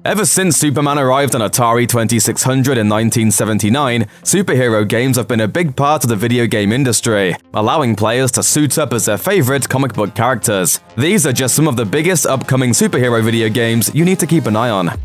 Ever since Superman arrived on Atari 2600 in 1979, superhero games have been a big part of the video game industry, allowing players to suit up as their favorite comic book characters. These are just some of the biggest upcoming superhero video games you need to keep an eye on.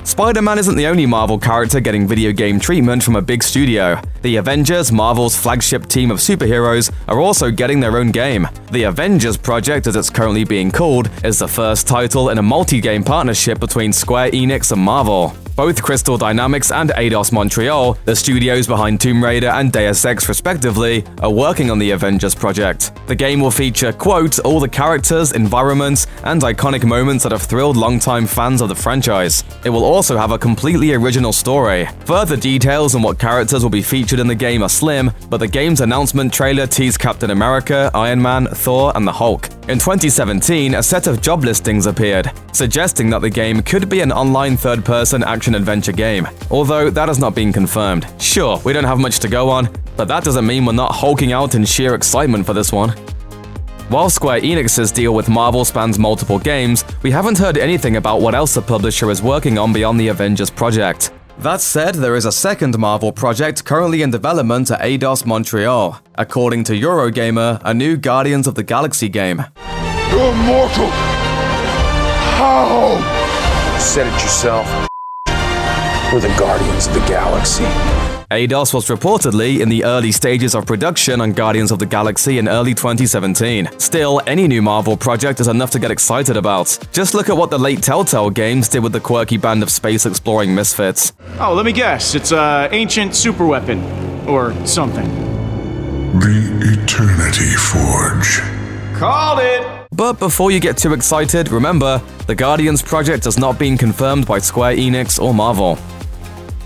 Spider-Man isn't the only Marvel character getting video game treatment from a big studio. The Avengers, Marvel's flagship team of superheroes, are also getting their own game. The Avengers Project, as it's currently being called, is the first title in a multi-game partnership between Square Enix and Marvel. Both Crystal Dynamics and Eidos Montreal, the studios behind Tomb Raider and Deus Ex respectively, are working on the Avengers Project. The game will feature, quote, all the characters, environments, and iconic moments that have thrilled longtime fans of the franchise. It will also have a completely original story. Further details on what characters will be featured in the game are slim, but the game's announcement trailer teased Captain America, Iron Man, Thor, and the Hulk. In 2017, a set of job listings appeared, suggesting that the game could be an online third-person action-adventure game, although that has not been confirmed. Sure, we don't have much to go on, but that doesn't mean we're not hulking out in sheer excitement for this one. While Square Enix's deal with Marvel spans multiple games, we haven't heard anything about what else the publisher is working on beyond the Avengers project. That said, there is a second Marvel project currently in development at Eidos Montreal. According to Eurogamer, a new Guardians of the Galaxy game. You're immortal! How? Said it yourself. We're the Guardians of the Galaxy. Eidos was reportedly in the early stages of production on Guardians of the Galaxy in early 2017. Still, any new Marvel project is enough to get excited about. Just look at what the late Telltale games did with the quirky band of space-exploring misfits. Oh, let me guess. It's an ancient superweapon. Or something. The Eternity Forge. Called it! But before you get too excited, remember, the Guardians project has not been confirmed by Square Enix or Marvel.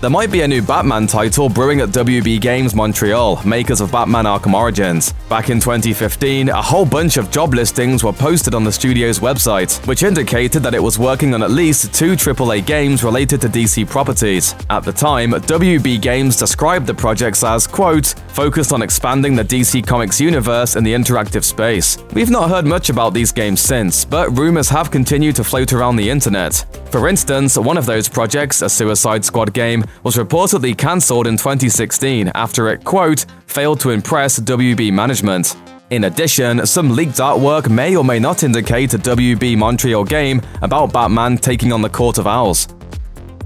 There might be a new Batman title brewing at WB Games Montreal, makers of Batman Arkham Origins. Back in 2015, a whole bunch of job listings were posted on the studio's website, which indicated that it was working on at least 2 AAA games related to DC properties. At the time, WB Games described the projects as, quote, focused on expanding the DC Comics universe in the interactive space. We've not heard much about these games since, but rumors have continued to float around the internet. For instance, one of those projects, a Suicide Squad game, was reportedly cancelled in 2016 after it, quote, failed to impress WB management. In addition, some leaked artwork may or may not indicate a WB Montreal game about Batman taking on the Court of Owls.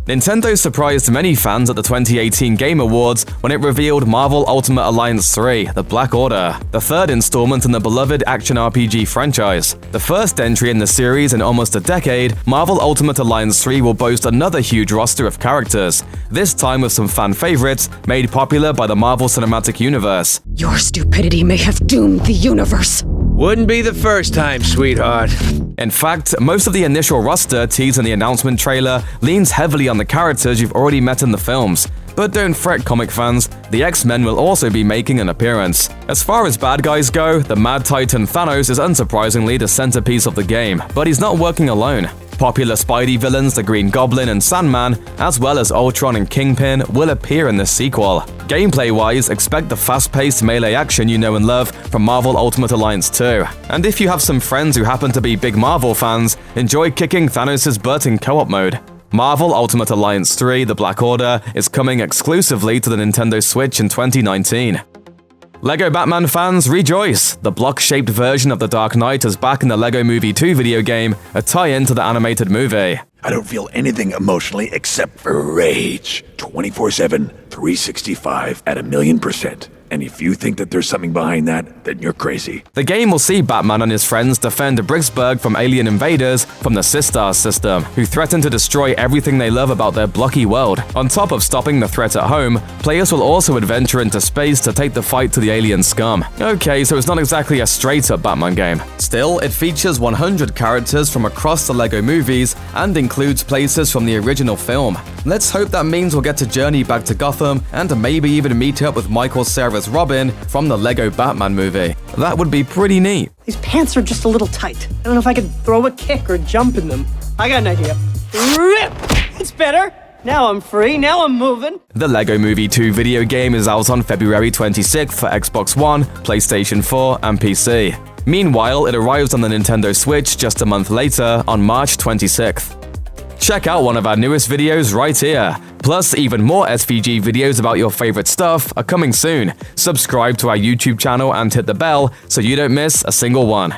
Nintendo surprised many fans at the 2018 Game Awards when it revealed Marvel Ultimate Alliance 3: The Black Order, the third installment in the beloved action RPG franchise. The first entry in the series in almost a decade, Marvel Ultimate Alliance 3 will boast another huge roster of characters, this time with some fan favorites made popular by the Marvel Cinematic Universe. Your stupidity may have doomed the universe. Wouldn't be the first time, sweetheart. In fact, most of the initial roster teased in the announcement trailer leans heavily on the characters you've already met in the films. But don't fret, comic fans, the X-Men will also be making an appearance. As far as bad guys go, the Mad Titan Thanos is unsurprisingly the centerpiece of the game, but he's not working alone. Popular Spidey villains, the Green Goblin and Sandman, as well as Ultron and Kingpin, will appear in this sequel. Gameplay-wise, expect the fast-paced melee action you know and love from Marvel Ultimate Alliance 2. And if you have some friends who happen to be big Marvel fans, enjoy kicking Thanos' butt in co-op mode. Marvel Ultimate Alliance 3: The Black Order is coming exclusively to the Nintendo Switch in 2019. LEGO Batman fans, rejoice! The block-shaped version of The Dark Knight is back in the LEGO Movie 2 video game, a tie-in to the animated movie. I don't feel anything emotionally except for rage. 24/7, 365 at 1,000,000%. And if you think that there's something behind that, then you're crazy. The game will see Batman and his friends defend Bricksburg from alien invaders from the Sistar system, who threaten to destroy everything they love about their blocky world. On top of stopping the threat at home, players will also adventure into space to take the fight to the alien scum. Okay, so it's not exactly a straight-up Batman game. Still, it features 100 characters from across the LEGO movies and includes places from the original film. Let's hope that means we'll get to journey back to Gotham and maybe even meet up with Michael Cera's Robin from the LEGO Batman movie. That would be pretty neat. These pants are just a little tight. I don't know if I can throw a kick or jump in them. I got an idea. Rip! It's better. Now I'm free. Now I'm moving. The LEGO Movie 2 video game is out on February 26th for Xbox One, PlayStation 4, and PC. Meanwhile, it arrives on the Nintendo Switch just a month later on March 26th. Check out one of our newest videos right here. Plus, even more SVG videos about your favorite stuff are coming soon. Subscribe to our YouTube channel and hit the bell so you don't miss a single one.